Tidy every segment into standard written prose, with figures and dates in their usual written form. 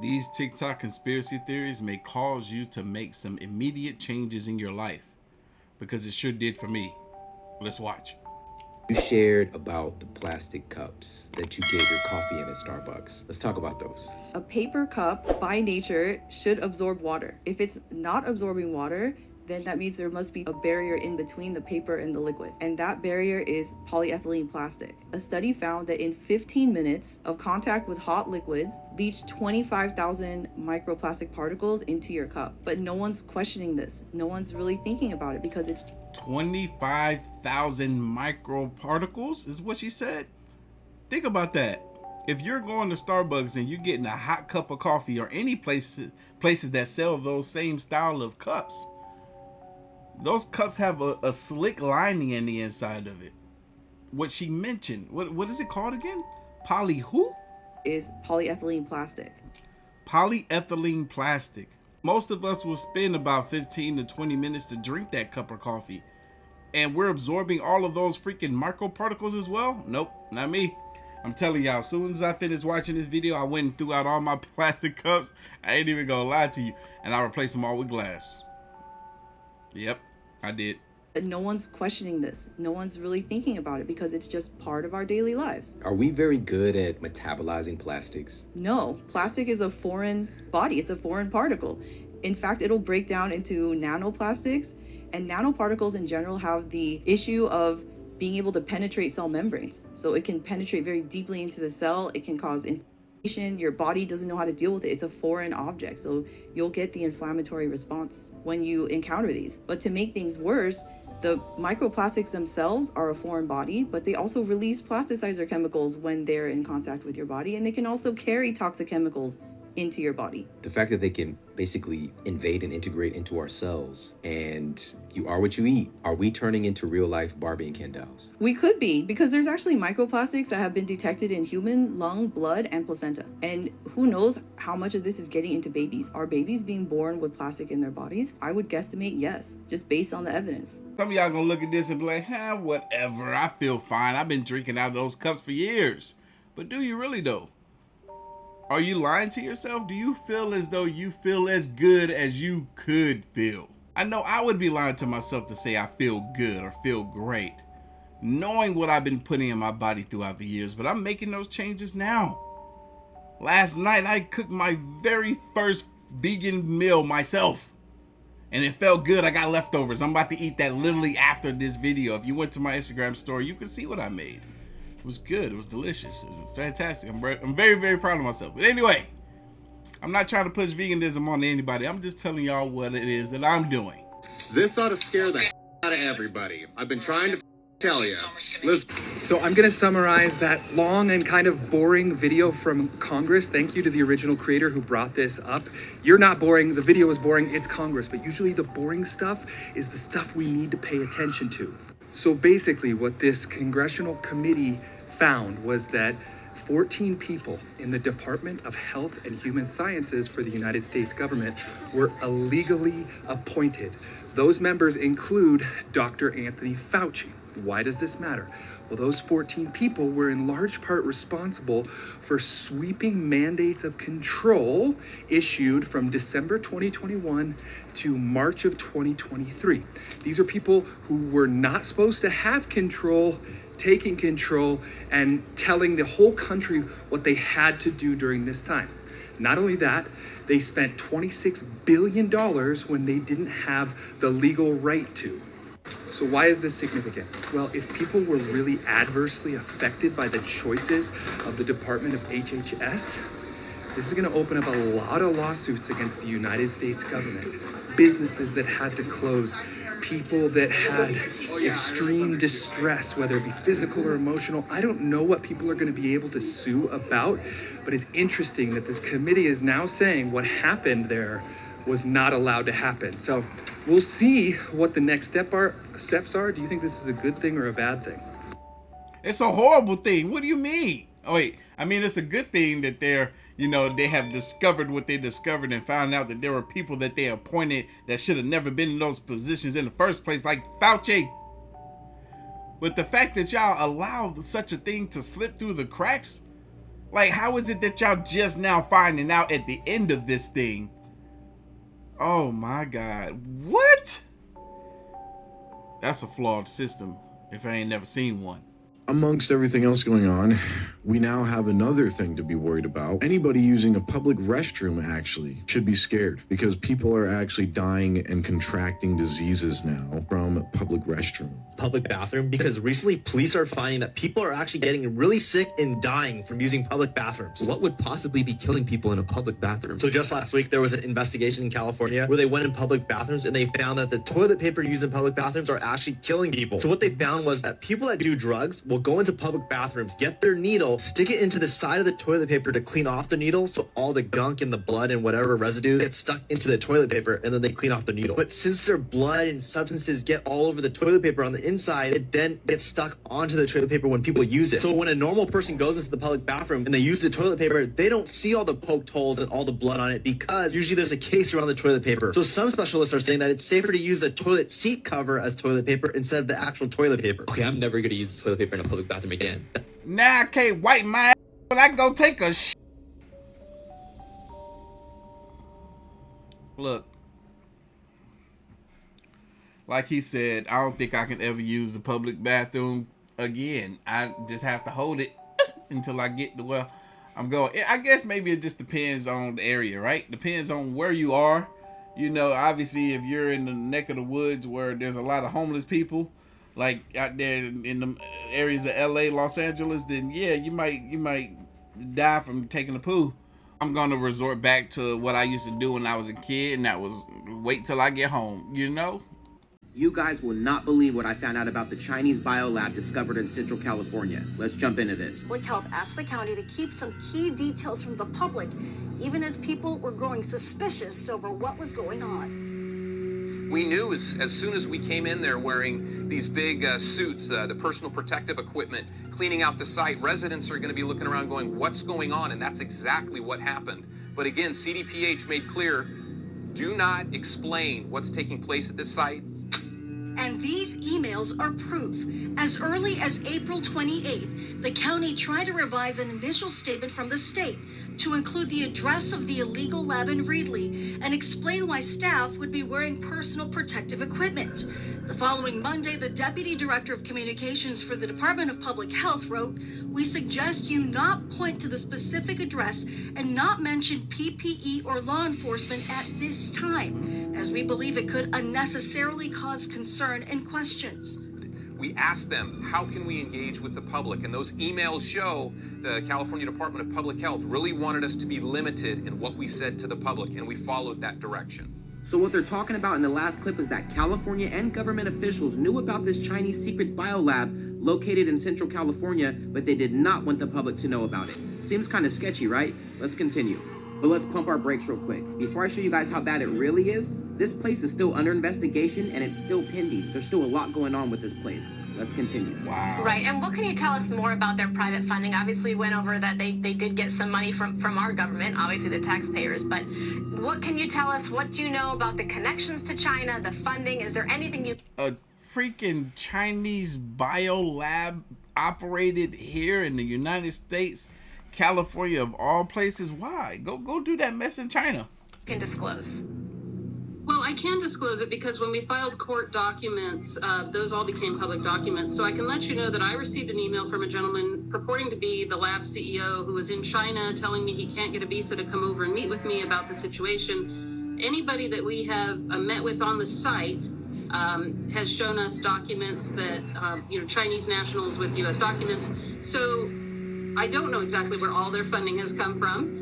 These TikTok conspiracy theories may cause you to make some immediate changes in your life, because it sure did for me. Let's watch. You shared about the plastic cups that you gave your coffee in at Starbucks. Let's talk about those. A paper cup, by nature, should absorb water. If it's not absorbing water, then that means there must be a barrier in between the paper and the liquid. And that barrier is polyethylene plastic. A study found that in 15 minutes of contact with hot liquids leached 25,000 microplastic particles into your cup. But no one's questioning this. No one's really thinking about it because it's 25,000 microparticles is what she said. Think about that. If you're going to Starbucks and you're getting a hot cup of coffee, or any places that sell those same style of cups, those cups have a slick lining in the inside of it. What she mentioned, what is it called again? is polyethylene plastic. Polyethylene plastic. Most of us will spend about 15 to 20 minutes to drink that cup of coffee, and we're absorbing all of those freaking microparticles as well? Nope, not me. I'm telling y'all, as soon as I finished watching this video, I went and threw out all my plastic cups. I ain't even gonna lie to you. And I replaced them all with glass. Yep, I did. But no one's questioning this. No one's really thinking about it because it's just part of our daily lives. Are we very good at metabolizing plastics? No, plastic is a foreign body. It's a foreign particle. In fact, it'll break down into nanoplastics, and nanoparticles in general have the issue of being able to penetrate cell membranes. So it can penetrate very deeply into the cell. It can cause inflammation. Your body doesn't know how to deal with it. It's a foreign object. So you'll get the inflammatory response when you encounter these. But to make things worse, the microplastics themselves are a foreign body, but they also release plasticizer chemicals when they're in contact with your body, and they can also carry toxic chemicals into your body. The fact that they can basically invade and integrate into our cells, and you are what you eat. Are we turning into real life Barbie and Ken dolls? We could be, because there's actually microplastics that have been detected in human lung, blood, and placenta. And who knows how much of this is getting into babies? Are babies being born with plastic in their bodies? I would guesstimate yes, just based on the evidence. Some of y'all gonna look at this and be like, whatever, I feel fine. I've been drinking out of those cups for years. But do you really though? Are you lying to yourself? Do you feel as though you feel as good as you could feel? I know I would be lying to myself to say I feel good or feel great, knowing what I've been putting in my body throughout the years, but I'm making those changes now. Last night, I cooked my very first vegan meal myself, and it felt good. I got leftovers. I'm about to eat that literally after this video. If you went to my Instagram story, you can see what I made. It was good. It was delicious. It was fantastic. I'm very, very proud of myself. But anyway, I'm not trying to push veganism on anybody. I'm just telling y'all what it is that I'm doing. This ought to scare the out of everybody. I've been trying to tell you. Listen. So I'm going to summarize that long and kind of boring video from Congress. Thank you to the original creator who brought this up. You're not boring. The video is boring. It's Congress. But usually the boring stuff is the stuff we need to pay attention to. So basically what this congressional committee found was that 14 people in the Department of Health and Human Sciences for the United States government were illegally appointed. Those members include Dr. Anthony Fauci. Why does this matter? Well, those 14 people were in large part responsible for sweeping mandates of control issued from December 2021 to March of 2023. These are people who were not supposed to have control, taking control and telling the whole country what they had to do during this time. Not only that, they spent $26 billion when they didn't have the legal right to. So why is this significant? Well, if people were really adversely affected by the choices of the Department of HHS, this is going to open up a lot of lawsuits against the United States government. Businesses that had to close, people that had extreme distress, whether it be physical or emotional. I don't know what people are going to be able to sue about, but it's interesting that this committee is now saying what happened there was not allowed to happen. So we'll see what the next steps are. Do you think this is a good thing or a bad thing? It's a horrible thing. What do you mean? Oh, wait. I mean, it's a good thing that they have discovered what they discovered and found out that there were people that they appointed that should have never been in those positions in the first place, like Fauci. But the fact that y'all allowed such a thing to slip through the cracks, Like, how is it that y'all just now finding out at the end of this thing? Oh my God. What? That's a flawed system if I ain't never seen one. Amongst everything else going on, we now have another thing to be worried about. Anybody using a public restroom actually should be scared because people are actually dying and contracting diseases now from public restrooms. Public bathroom, because recently police are finding that people are actually getting really sick and dying from using public bathrooms. What would possibly be killing people in a public bathroom? So just last week, there was an investigation in California where they went in public bathrooms and they found that the toilet paper used in public bathrooms are actually killing people. So what they found was that people that do drugs will go into public bathrooms, get their needle, stick it into the side of the toilet paper to clean off the needle, so all the gunk and the blood and whatever residue gets stuck into the toilet paper, and then they clean off the needle. But since their blood and substances get all over the toilet paper on the inside, it then gets stuck onto the toilet paper when people use it. So when a normal person goes into the public bathroom and they use the toilet paper, they don't see all the poked holes and all the blood on it because usually there's a case around the toilet paper. So some specialists are saying that it's safer to use the toilet seat cover as toilet paper instead of the actual toilet paper. Okay, I'm never gonna use toilet paper in a public bathroom again. Now I can't wipe my ass when I go take a shit. Look, like he said, I don't think I can ever use the public bathroom again. I just have to hold it until I get to where I'm going. I guess maybe it just depends on the area, right? Depends on where you are. You know, obviously, if you're in the neck of the woods where there's a lot of homeless people, like out there in the areas of LA, Los Angeles, then yeah, you might die from taking a poo. I'm gonna resort back to what I used to do when I was a kid, and that was wait till I get home, you know? You guys will not believe what I found out about the Chinese biolab discovered in Central California. Let's jump into this. Public Health asked the county to keep some key details from the public, even as people were growing suspicious over what was going on. We knew as soon as we came in there wearing these big suits, the personal protective equipment, cleaning out the site, residents are going to be looking around going, what's going on? And that's exactly what happened. But again, CDPH made clear, do not explain what's taking place at this site. And these emails are proof. As early as April 28th, the county tried to revise an initial statement from the state to include the address of the illegal lab in Reedley and explain why staff would be wearing personal protective equipment. The following Monday, the Deputy Director of Communications for the Department of Public Health wrote, "We suggest you not point to the specific address and not mention PPE or law enforcement at this time, as we believe it could unnecessarily cause concern and questions." We asked them, how can we engage with the public? And those emails show the California Department of Public Health really wanted us to be limited in what we said to the public, and we followed that direction. So what they're talking about in the last clip is that California and government officials knew about this Chinese secret biolab located in Central California, but they did not want the public to know about it. Seems kind of sketchy, right? Let's continue. But let's pump our brakes real quick. Before I show you guys how bad it really is, this place is still under investigation and it's still pending. There's still a lot going on with this place. Let's continue. Wow. Right, and what can you tell us more about their private funding? Obviously, we went over that they did get some money from our government, obviously the taxpayers, but what can you tell us? What do you know about the connections to China, the funding? Is there anything you... A freaking Chinese biolab operated here in the United States, California of all places. Why? Go do that mess in China. can disclose? Well, I can disclose it because when we filed court documents, those all became public documents. So I can let you know that I received an email from a gentleman purporting to be the lab CEO who was in China telling me he can't get a visa to come over and meet with me about the situation. Anybody that we have met with on the site has shown us documents that, Chinese nationals with U.S. documents. So I don't know exactly where all their funding has come from.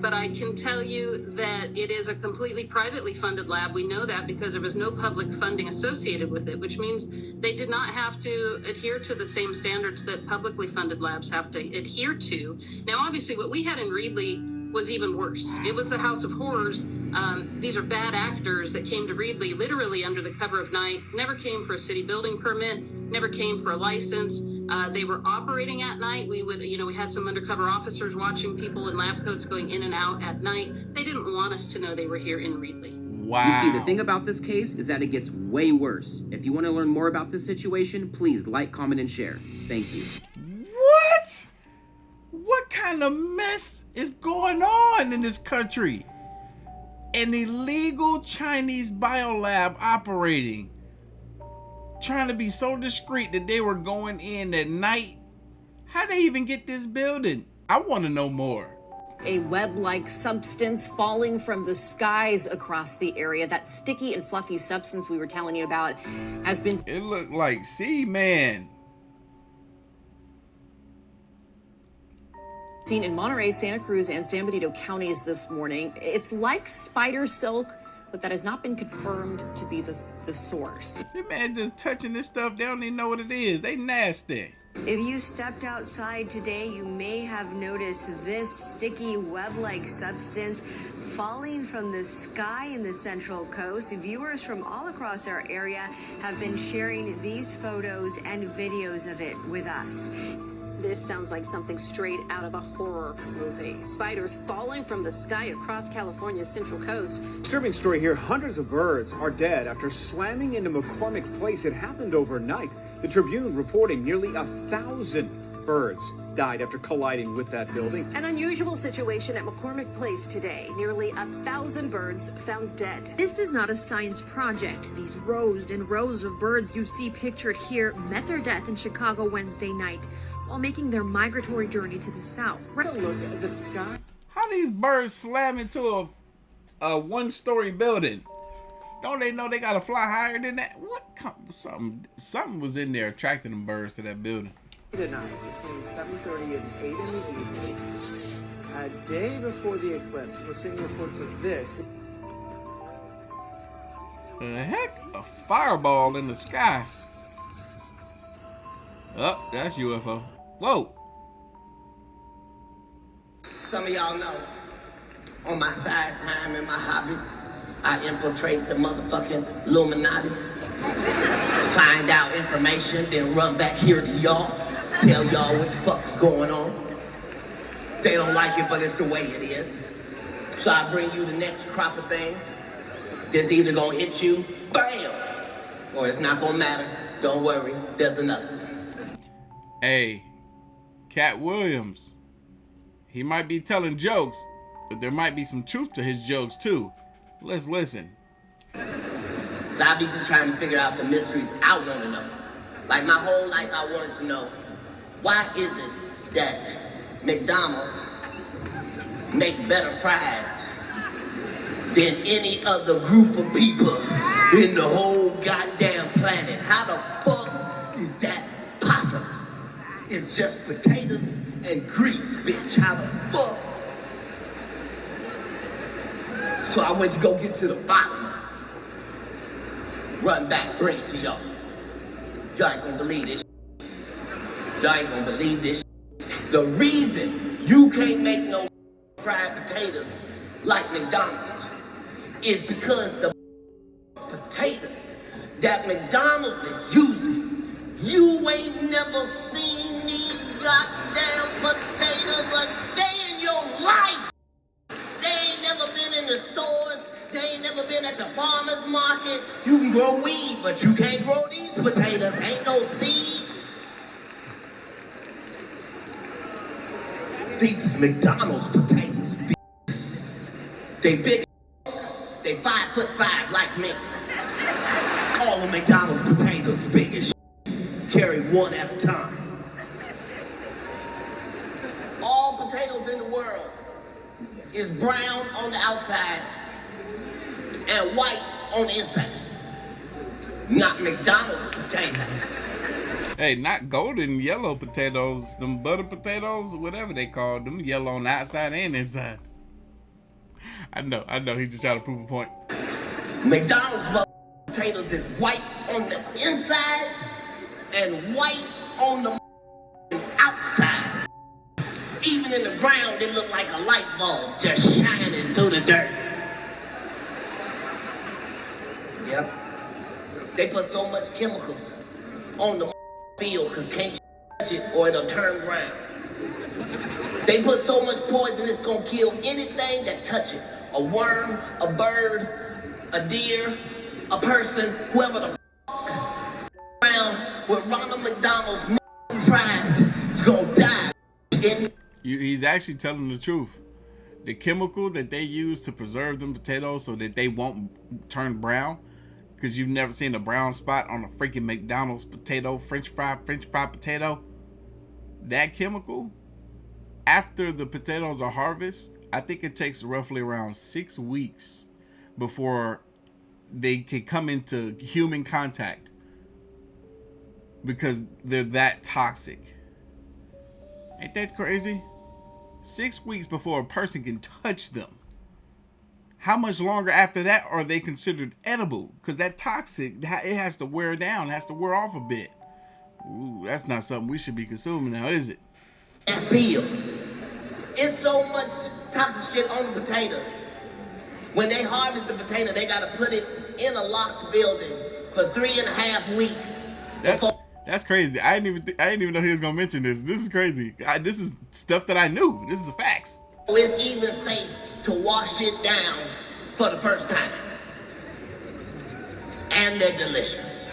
But I can tell you that it is a completely privately funded lab. We know that because there was no public funding associated with it, which means they did not have to adhere to the same standards that publicly funded labs have to adhere to. Now, obviously, what we had in Reedley was even worse. It was the House of Horrors. These are bad actors that came to Reedley literally under the cover of night, never came for a city building permit, never came for a license. They were operating at night. We had some undercover officers watching people in lab coats going in and out at night. They didn't want us to know they were here in Reedley. Wow. You see, the thing about this case is that it gets way worse. If you want to learn more about this situation, please like, comment, and share. Thank you. What? What kind kind of mess is going on in this country? An illegal Chinese biolab operating, trying to be so discreet that they were going in at night. How'd they even get this building? I want to know more. A web-like substance falling from the skies across the area. That sticky and fluffy substance we were telling you about has been... It looked like Seaman. Seen in Monterey, Santa Cruz, and San Benito counties this morning. It's like spider silk, but that has not been confirmed to be the source. The man just touching this stuff, they don't even know what it is. They nasty. If you stepped outside today, you may have noticed this sticky web-like substance falling from the sky in the Central Coast. Viewers from all across our area have been sharing these photos and videos of it with us. This sounds like something straight out of a horror movie. Spiders falling from the sky across California's Central Coast. Disturbing story here. Hundreds of birds are dead after slamming into McCormick Place. It happened overnight. The Tribune reporting nearly 1,000 birds died after colliding with that building. An unusual situation at McCormick Place today. Nearly 1,000 birds found dead. This is not a science project. These rows and rows of birds you see pictured here met their death in Chicago Wednesday night while making their migratory journey to the south. Look at the sky. How these birds slam into a one-story building? Don't they know they gotta fly higher than that? What? Something was in there attracting them birds to that building. Tonight, between 7:30 and 8 in the evening, a day before the eclipse, we're seeing reports of this. The heck? A fireball in the sky. Oh, that's UFO. Whoa. Some of y'all know, on my side time and my hobbies, I infiltrate the motherfucking Illuminati, find out information, then run back here to y'all, tell y'all what the fuck's going on. They don't like it, but it's the way it is. So I bring you the next crop of things that's either gonna hit you, bam, or it's not gonna matter. Don't worry, there's another. Hey, Cat Williams, he might be telling jokes, but there might be some truth to his jokes too. Let's listen. So I be just trying to figure out the mysteries I want to know. Like my whole life I wanted to know, why is it that McDonald's make better fries than any other group of people in the whole goddamn planet? How the fuck is that possible? It's just potatoes and grease, bitch. How the fuck? So I went to go get to the bottom of it. Run back, bring it to y'all. Y'all ain't gonna believe this. Y'all ain't gonna believe this. The reason you can't make no fried potatoes like McDonald's is because the potatoes that McDonald's is using, you ain't never seen these goddamn potatoes a day in your life. They ain't never been in the stores. They ain't never been at the farmer's market. You can grow weed, but you can't grow these potatoes. Ain't no seeds. These is McDonald's potatoes, bitch. They big, they 5'5" like me. All the McDonald's potatoes big as shit. Carry one at a time. All potatoes in the world is brown on the outside and white on the inside. Not McDonald's potatoes. Hey, not golden yellow potatoes, them butter potatoes, whatever they call them, yellow on the outside and inside. I know, he just trying to prove a point. McDonald's potatoes is white on the inside and white on the outside. Even in the ground, they look like a light bulb just shining through the dirt. Yep. They put so much chemicals on the field because can't touch it or it'll turn brown. They put so much poison it's gonna kill anything that touch it. A worm, a bird, a deer, a person, whoever the around with Ronald McDonald's fries is gonna die. He's actually telling the truth. The chemical that they use to preserve them potatoes so that they won't turn brown, because you've never seen a brown spot on a freaking McDonald's potato, French fry potato. That chemical, after the potatoes are harvested, I think it takes roughly around 6 weeks before they can come into human contact, because they're that toxic. Ain't that crazy? 6 weeks before a person can touch them. How much longer after that are they considered edible? Because that toxic, it has to wear down, has to wear off a bit. Ooh, that's not something we should be consuming now, is it? Peel. It's so much toxic shit on the potato. When they harvest the potato, they gotta put it in a locked building for 3.5 weeks. That's crazy. I didn't even know he was gonna mention this. This is crazy. This is stuff that I knew. This is the facts. It's even safe to wash it down for the first time. And they're delicious.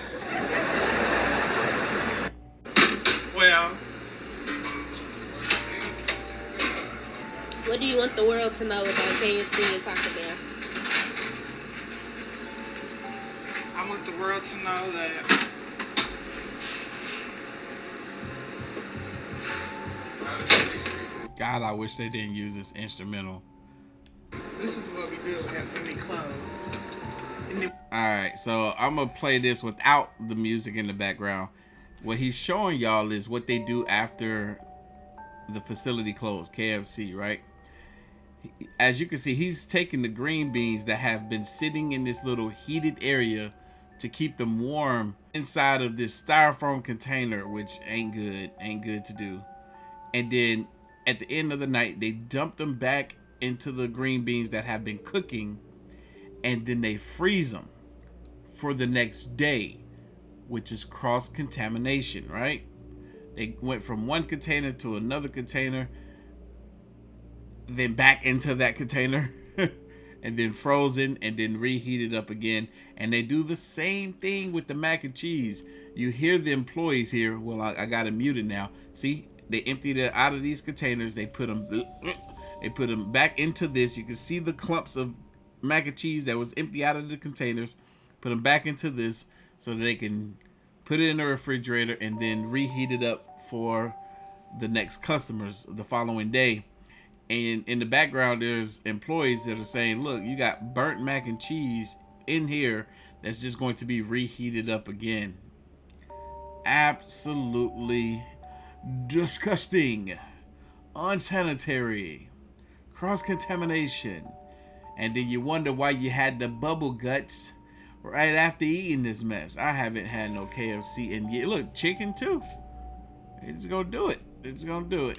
Well, what do you want the world to know about KFC and Taco Bell? I want the world to know that God, I wish they didn't use this instrumental. this is what we do after we close. Alright, so I'm gonna play this without the music in the background. What he's showing y'all is what they do after the facility closed, KFC, right? As you can see, he's taking the green beans that have been sitting in this little heated area to keep them warm inside of this styrofoam container, which ain't good to do. And then at the end of the night, they dump them back into the green beans that have been cooking, and then they freeze them for the next day, which is cross-contamination, right? They went from one container to another container, then back into that container, and then frozen, and then reheated up again. And they do the same thing with the mac and cheese. You hear the employees here. Well, I got it muted now. See? They emptied it out of these containers. They put them back into this. You can see the clumps of mac and cheese that was empty out of the containers. Put them back into this so that they can put it in the refrigerator and then reheat it up for the next customers the following day. And in the background, there's employees that are saying, look, you got burnt mac and cheese in here that's just going to be reheated up again. Absolutely disgusting, unsanitary, cross-contamination. And then you wonder why you had the bubble guts right after eating this mess. I haven't had no KFC in years. Look, chicken too. It's gonna do it. It's gonna do it.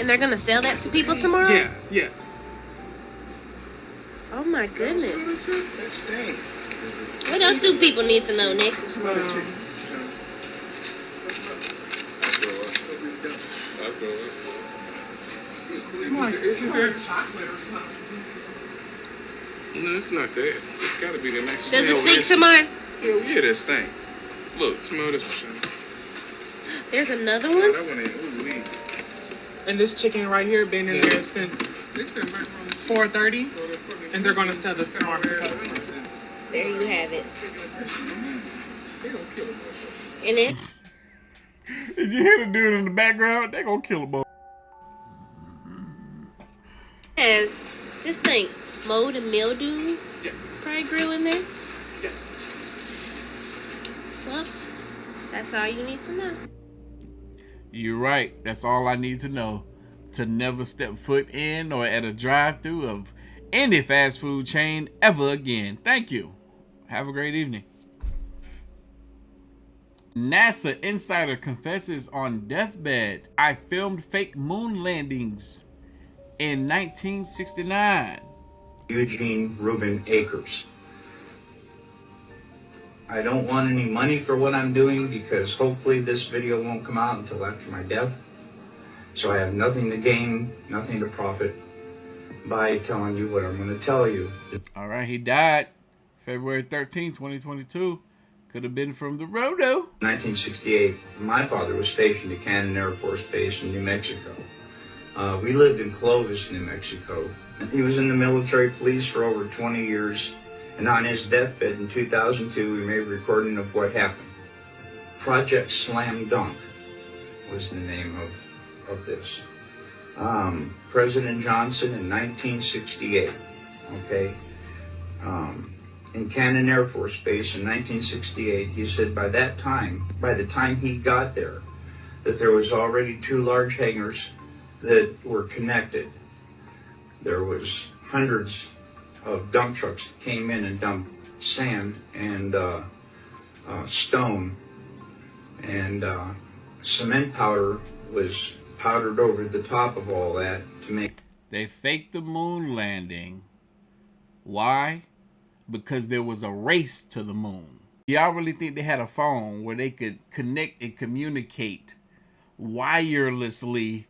And they're gonna sell that to people tomorrow? Yeah. Oh my goodness. Let's stay. What else do people need to know, Nick? Isn't there chocolate or something? No, it's not that. It's gotta be the next. Does it stink to mine? Hell yeah, that stink. Look, smell this one. There's another one? That one ain't. Ooh, And this chicken right here been in there since 4:30, and they're gonna sell this tomorrow to customers. There you have it. And then did you hear the dude in the background? They gonna kill a boy. yes, just think, mold and mildew. Yeah. Probably grill in there. Yeah. Well, that's all you need to know. You're right. That's all I need to know. To never step foot in or at a drive-thru of any fast food chain ever again. Thank you. Have a great evening. NASA insider confesses on deathbed. I filmed fake moon landings in 1969. Eugene Reuben Akers. I don't want any money for what I'm doing because hopefully this video won't come out until after my death. So I have nothing to gain, nothing to profit by telling you what I'm going to tell you. All right, he died February 13, 2022. Could have been from the roto. 1968, my father was stationed at Cannon Air Force Base in New Mexico. We lived in Clovis, New Mexico. He was in the military police for over 20 years, and on his deathbed in 2002, we made a recording of what happened. Project Slam Dunk was the name of this. President Johnson in 1968, okay? In Cannon Air Force Base in 1968, he said by the time he got there, that there was already 2 large hangars that were connected. There was hundreds of dump trucks that came in and dumped sand and stone, and cement powder was powdered over the top of all that to make... They faked the moon landing. Why? Because there was a race to the moon. Y'all really think they had a phone where they could connect and communicate wirelessly?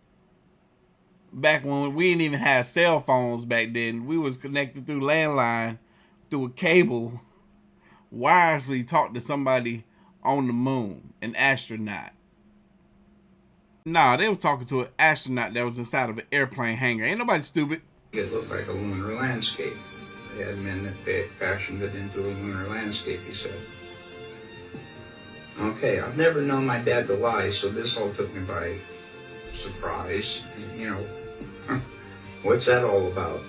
Back when we didn't even have cell phones back then, we was connected through landline, through a cable, wirelessly talk to somebody on the moon, an astronaut. Nah, they were talking to an astronaut that was inside of an airplane hangar. Ain't nobody stupid. It looked like a lunar landscape. They had men that fashioned it into a lunar landscape, he said. Okay, I've never known my dad to lie, so this all took me by surprise. You know, what's that all about?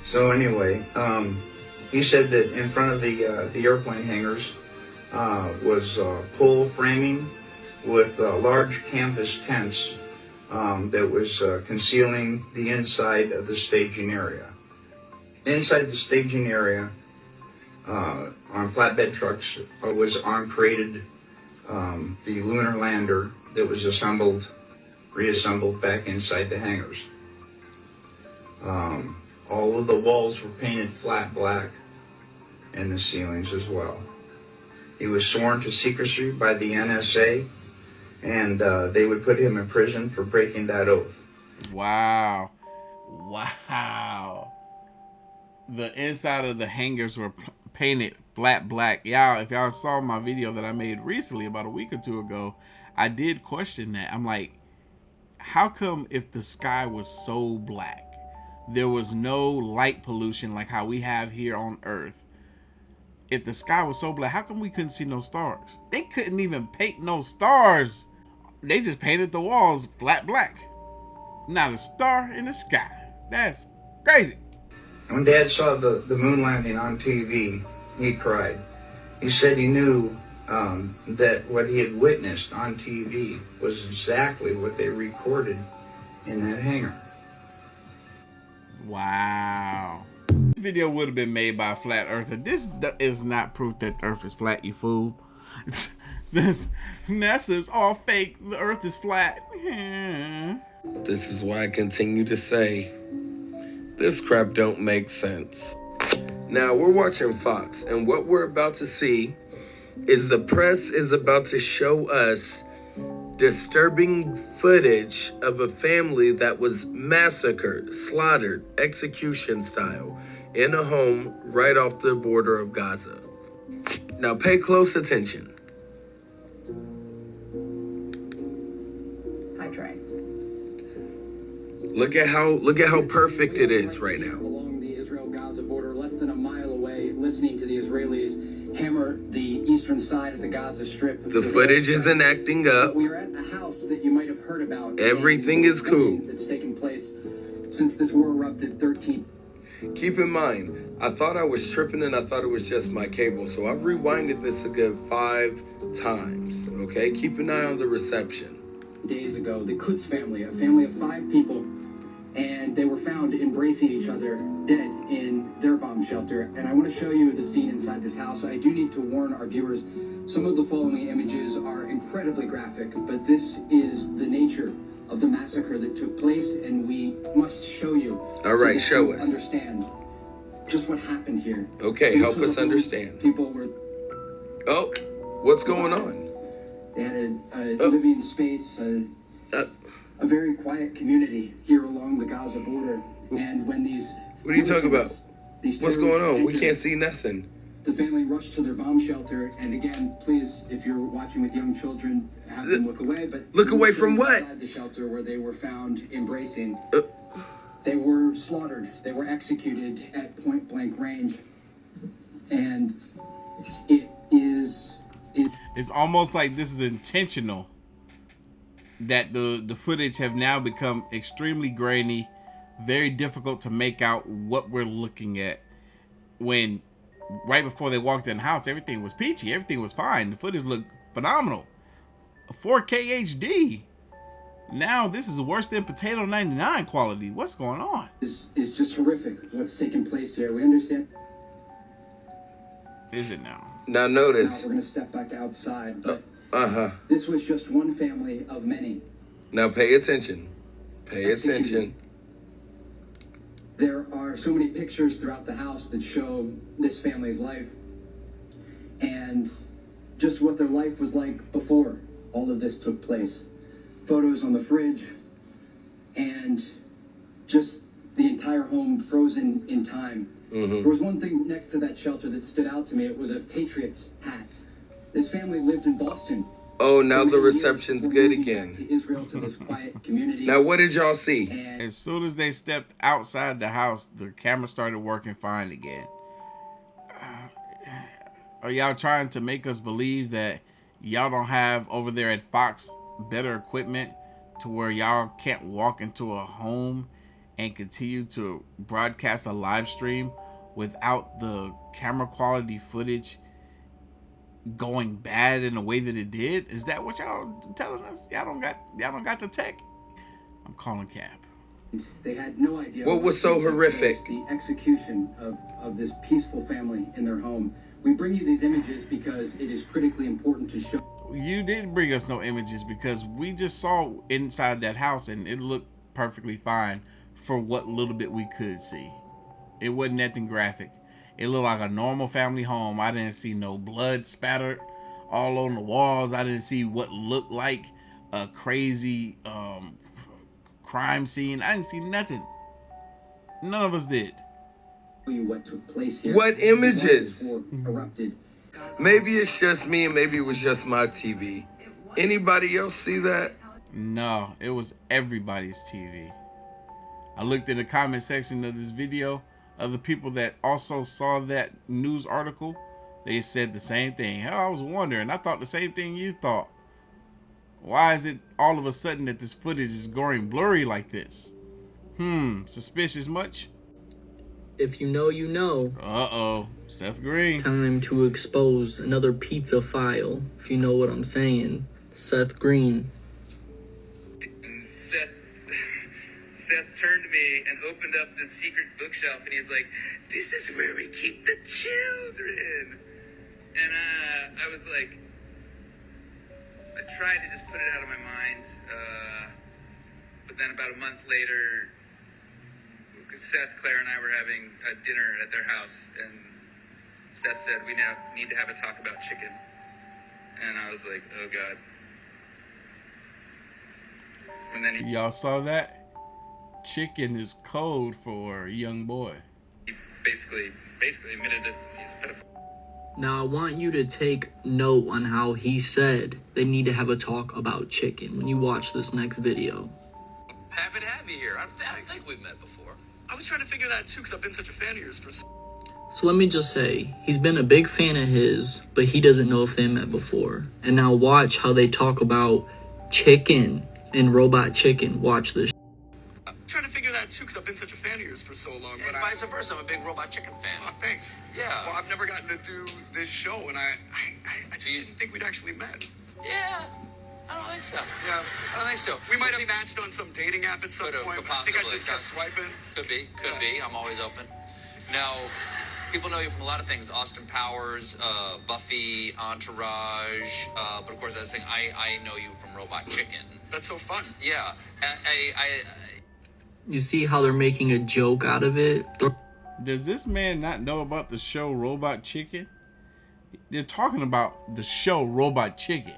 So anyway, he said that in front of the airplane hangars was pole framing with large canvas tents that was concealing the inside of the staging area. Inside the staging area, on flatbed trucks, was created the lunar lander that was reassembled back inside the hangars. All of the walls were painted flat black, and the ceilings as well. He was sworn to secrecy by the NSA, and they would put him in prison for breaking that oath. Wow. Wow. The inside of the hangars were painted flat black. Y'all, if y'all saw my video that I made recently, about a week or 2 ago, I did question that. I'm like, how come if the sky was so black, there was no light pollution like how we have here on Earth? If the sky was so black, how come we couldn't see no stars? They couldn't even paint no stars. They just painted the walls flat black. Not a star in the sky. That's crazy. When Dad saw the moon landing on TV, he cried. He said he knew that what he had witnessed on TV was exactly what they recorded in that hangar. Wow. This video would have been made by a flat earther. This is not proof that the earth is flat, you fool. Since NASA's all fake, the earth is flat. This is why I continue to say, this crap don't make sense. Now, we're watching Fox, and what we're about to see is the press is about to show us disturbing footage of a family that was massacred, slaughtered, execution style, in a home right off the border of Gaza. Now, pay close attention. Hi, Trey. Look at how perfect it is right now. Along the Israel-Gaza border, less than a mile away, listening to the Israelis hammer the eastern side of the Gaza Strip. The footage isn't acting up. We are at a house that you might have heard about. Everything is cool. That's taken place since this war erupted 13. Keep in mind, I thought I was tripping and I thought it was just my cable. So I've rewinded this a good 5 times. Okay, keep an eye on the reception. Days ago, the Kutz family, a family of 5 people, and they were found embracing each other, dead in their bomb shelter. And I want to show you the scene inside this house. I do need to warn our viewers, some of the following images are incredibly graphic, but this is the nature of the massacre that took place, and we must show you. All right, show us. Understand just what happened here. Okay, help us understand. People were... Oh, what's going on? They had a living space, a very quiet community here along the Gaza border. And when these... What are you talking about? What's going on? We can't see nothing. The family rushed to their bomb shelter, and again, please, if you're watching with young children, have them look away. But look away from what? Inside the shelter where they were found embracing, they were slaughtered. They were executed at point blank range, and it's almost like this is intentional. That the footage have now become extremely grainy, very difficult to make out what we're looking at. When right before they walked in the house, everything was peachy, everything was fine. The footage looked phenomenal. 4K HD. Now this is worse than Potato 99 quality. What's going on? It's just horrific what's taking place here. We understand. Is it now? Now notice. Now we're gonna step back outside. But Uh-huh. this was just one family of many. Now pay attention. Pay attention. There are so many pictures throughout the house that show this family's life and just what their life was like before all of this took place. Photos on the fridge and just the entire home frozen in time. There was one thing next to that shelter that stood out to me. It was a Patriots hat. This family lived in Boston. Oh, now the reception's good again. To Israel, to this quiet community. Now what did y'all see? As soon as they stepped outside the house, the camera started working fine again. Are y'all trying to make us believe that y'all don't have over there at Fox better equipment to where y'all can't walk into a home and continue to broadcast a live stream without the camera quality footage going bad in the way that it did? Is that what y'all telling us? Y'all don't got the tech? I'm calling cap. They had no idea. What was so horrific? The execution of this peaceful family in their home. We bring you these images because it is critically important to show. You didn't bring us no images because we just saw inside that house and it looked perfectly fine for what little bit we could see. It wasn't nothing graphic. It looked like a normal family home. I didn't see no blood spattered all on the walls. I didn't see what looked like a crazy crime scene. I didn't see nothing. None of us did. What took place here? What images? Erupted. Maybe it's just me and maybe it was just my TV. Anybody else see that? No, it was everybody's TV. I looked in the comment section of this video. Other people that also saw that news article, they said the same thing. Hell, I was wondering. I thought the same thing you thought. Why is it all of a sudden that this footage is going blurry like this? Suspicious much? If you know, you know. Uh-oh. Seth Green. Time to expose another pizza file, if you know what I'm saying. Seth Green. Seth turned to me and opened up this secret bookshelf, and he's like, "This is where we keep the children." And I was like, I tried to just put it out of my mind, but then about a month later, Seth, Claire, and I were having a dinner at their house, and Seth said, "We now need to have a talk about chicken." And I was like, "Oh God." And then y'all saw that? Chicken is code for young boy. He basically admitted that he's a pedophile. Now I want you to take note on how he said they need to have a talk about chicken when you watch this next video. Happy to have you here. I think we've met before. I was trying to figure that too because I've been such a fan of yours for. So let me just say, he's been a big fan of his, but he doesn't know if they met before. And now watch how they talk about chicken and Robot Chicken. Watch this. I'm trying to figure that too because I've been such a fan of yours for so long. And vice versa, I'm a big Robot Chicken fan. Oh, thanks. Yeah. Well, I've never gotten to do this show, and I just didn't think we'd actually met. Yeah. I don't think so. Yeah. I don't think so. We might have matched on some dating app at some point. But I think I just kept swiping. Could be. I'm always open. Now, people know you from a lot of things. Austin Powers, Buffy, Entourage. But of course, that's the thing. I know you from Robot Chicken. That's so fun. Yeah. You see how they're making a joke out of it? Does this man not know about the show Robot Chicken? They're talking about the show Robot Chicken.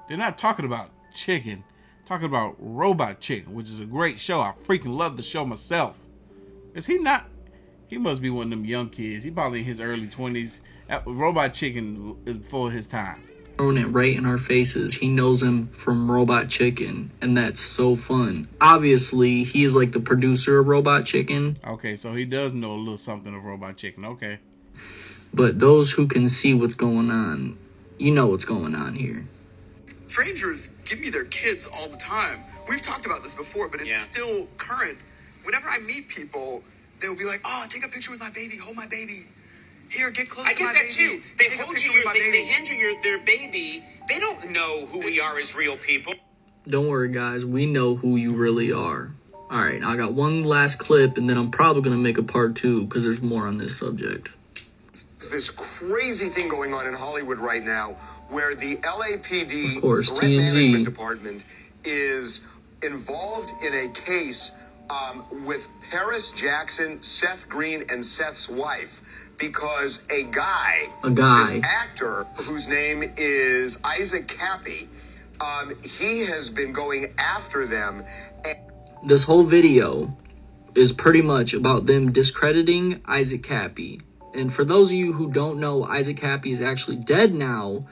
They're not talking about chicken. Talking about Robot Chicken, which is a great show. I freaking love the show myself. Is he not? He must be one of them young kids. He probably in his early 20s. Robot Chicken is before his time. Throwing it right in our faces. He knows him from Robot Chicken, and that's so fun. Obviously, he's like the producer of Robot Chicken. Okay, so he does know a little something of Robot Chicken. Okay. But those who can see what's going on, you know what's going on here. Strangers give me their kids all the time. We've talked about this before, but it's still current. Whenever I meet people, they'll be like, "Oh, take a picture with my baby. Hold my baby. Here, get close I to my get that baby. too. They Take a hold picture you, with my they baby." hand you their baby. They don't know who we are as real people. Don't worry, guys. We know who you really are. All right, I got one last clip, and then I'm probably going to make a part 2 because there's more on this subject. This crazy thing going on in Hollywood right now where the LAPD Of course, Threat TMZ. Management Department is involved in a case with Paris Jackson, Seth Green, and Seth's wife because a guy, this actor whose name is Isaac Cappy, he has been going after them. This whole video is pretty much about them discrediting Isaac Cappy. And for those of you who don't know, Isaac Cappy is actually dead now.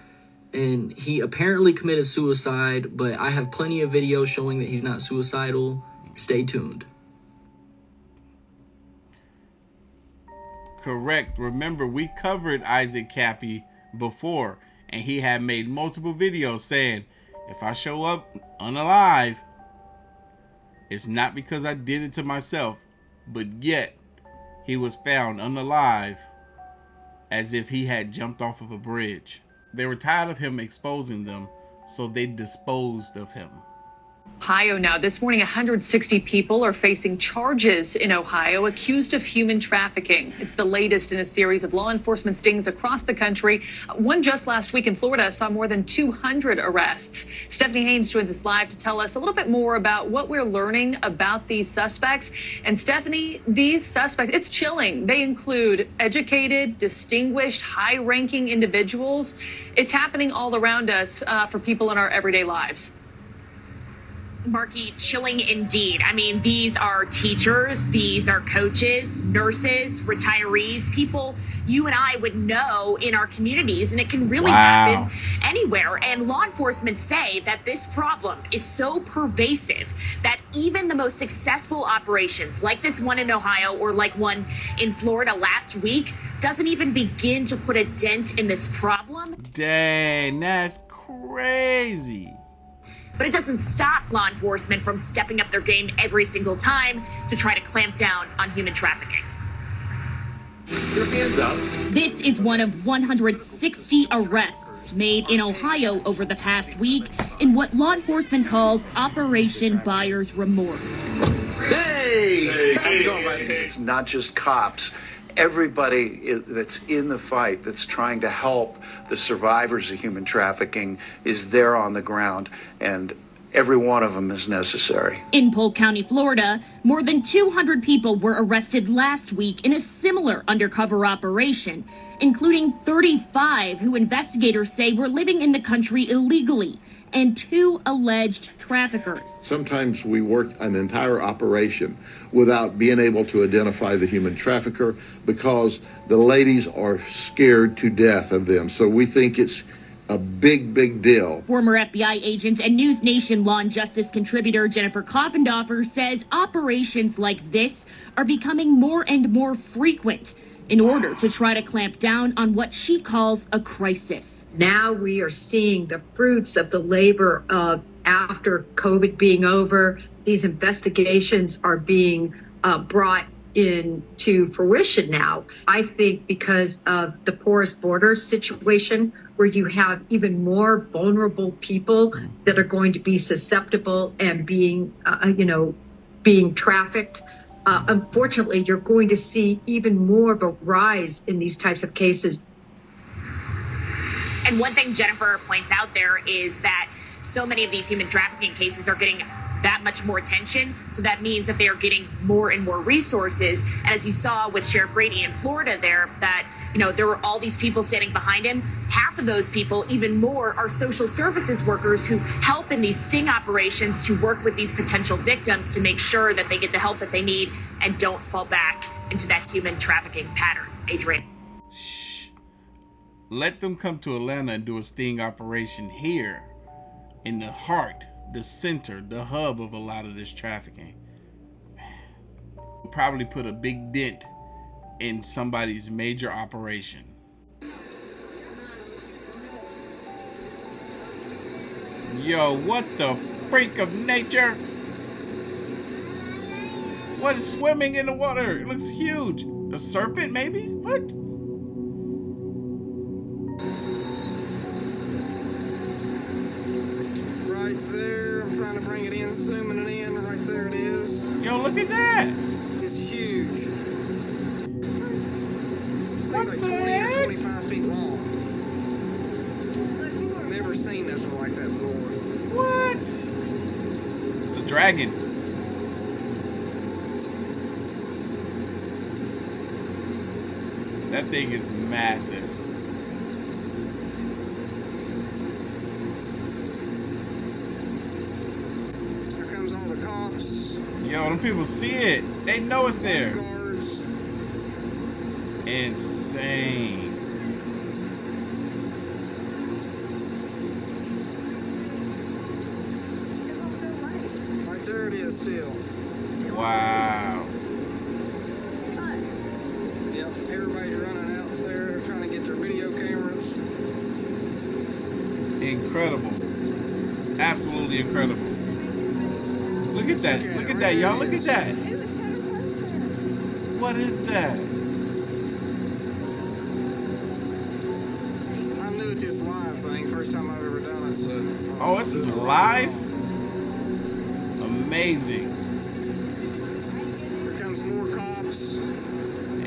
And he apparently committed suicide. But I have plenty of videos showing that he's not suicidal. Stay tuned. Correct. Remember, we covered Isaac Cappy before. And he had made multiple videos saying, if I show up unalive, it's not because I did it to myself. But yet, he was found unalive as if he had jumped off of a bridge. They were tired of him exposing them, so they disposed of him. Ohio now. This morning, 160 people are facing charges in Ohio accused of human trafficking. It's the latest in a series of law enforcement stings across the country. One just last week in Florida saw more than 200 arrests. Stephanie Haynes joins us live to tell us a little bit more about what we're learning about these suspects. And Stephanie, these suspects, it's chilling. They include educated, distinguished, high-ranking individuals. It's happening all around us for people in our everyday lives. Marky, chilling indeed. I mean, these are teachers, these are coaches, nurses, retirees, people you and I would know in our communities, and it can really happen anywhere. And law enforcement say that this problem is so pervasive that even the most successful operations, like this one in Ohio or like one in Florida last week, doesn't even begin to put a dent in this problem. Dang, that's crazy. But it doesn't stop law enforcement from stepping up their game every single time to try to clamp down on human trafficking. Your hands up. This is one of 160 arrests made in Ohio over the past week in what law enforcement calls Operation Buyer's Remorse. Hey! How's it going, buddy? It's not just cops. Everybody that's in the fight, that's trying to help the survivors of human trafficking, is there on the ground, and every one of them is necessary. In Polk County, Florida, more than 200 people were arrested last week in a similar undercover operation, including 35 who investigators say were living in the country illegally, and 2 alleged traffickers. Sometimes we work an entire operation without being able to identify the human trafficker because the ladies are scared to death of them. So we think it's a big, big deal. Former FBI agent and News Nation Law and Justice contributor Jennifer Koffendorfer says operations like this are becoming more and more frequent in order to try to clamp down on what she calls a crisis. Now we are seeing the fruits of the labor of after COVID being over. These investigations are being brought into fruition now. I think because of the porous border situation, where you have even more vulnerable people that are going to be susceptible and being trafficked. Unfortunately, you're going to see even more of a rise in these types of cases. And one thing Jennifer points out there is that so many of these human trafficking cases are getting that much more attention. So that means that they are getting more and more resources. And as you saw with Sheriff Brady in Florida there, that, there were all these people standing behind him. Half of those people, even more, are social services workers who help in these sting operations to work with these potential victims to make sure that they get the help that they need and don't fall back into that human trafficking pattern. Adrian. Let them come to Atlanta and do a sting operation here in the heart, the center, the hub of a lot of this trafficking. We'll probably put a big dent in somebody's major operation. Yo, what the freak of nature? What is swimming in the water? It looks huge. A serpent, maybe? What? Right there. I'm trying to bring it in, zooming it in. Right there it is. Yo, look at that. It's huge. It's like 20 or 25 feet long. Never seen nothing like that before. What? It's a dragon. That thing is massive. Here comes all the cops. Yo, them people see it. They know it's there. Guards. Insane. Right there it is still. Wow. Yep, everybody's running out there trying to get their video cameras. Incredible. Absolutely incredible. Look at that. Look at that, y'all. Look at that. What is that? I'm new at this live thing, first time I've ever done it, so. Oh, this is live? Amazing. Here comes more cops.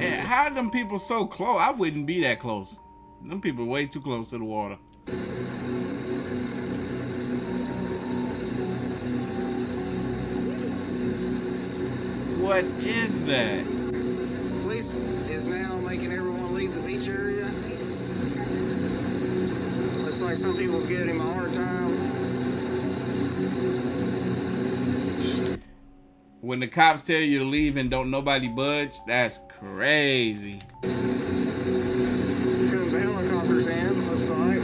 And how are them people so close? I wouldn't be that close. Them people are way too close to the water. What is that? Police is now making everyone leave the beach area. Looks like some people's giving him a hard time. When the cops tell you to leave and don't nobody budge, that's crazy. Here comes the helicopters in, looks like.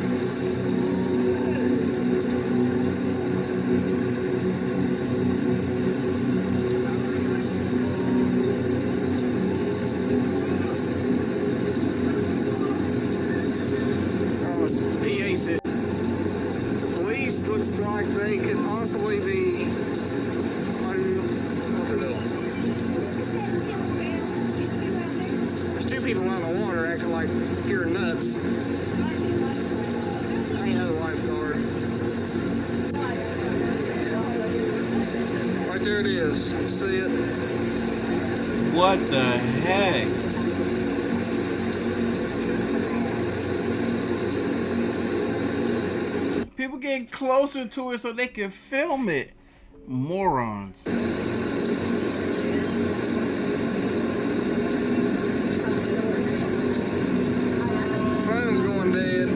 Oh, it's PA system. Police looks like they could possibly be. What they're doing. There's two people out in the water acting like pure nuts. Ain't no lifeguard. Right there it is. See it? What the heck? People getting closer to it so they can film it. Morons. Phone's going dead.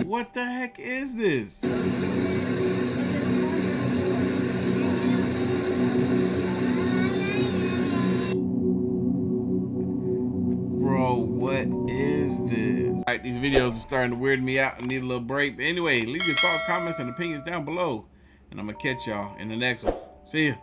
What the heck is this? Bro, what is this? Alright, these videos are starting to weird me out. I need a little break. But anyway, leave your thoughts, comments, and opinions down below. And I'm gonna catch y'all in the next one. See ya.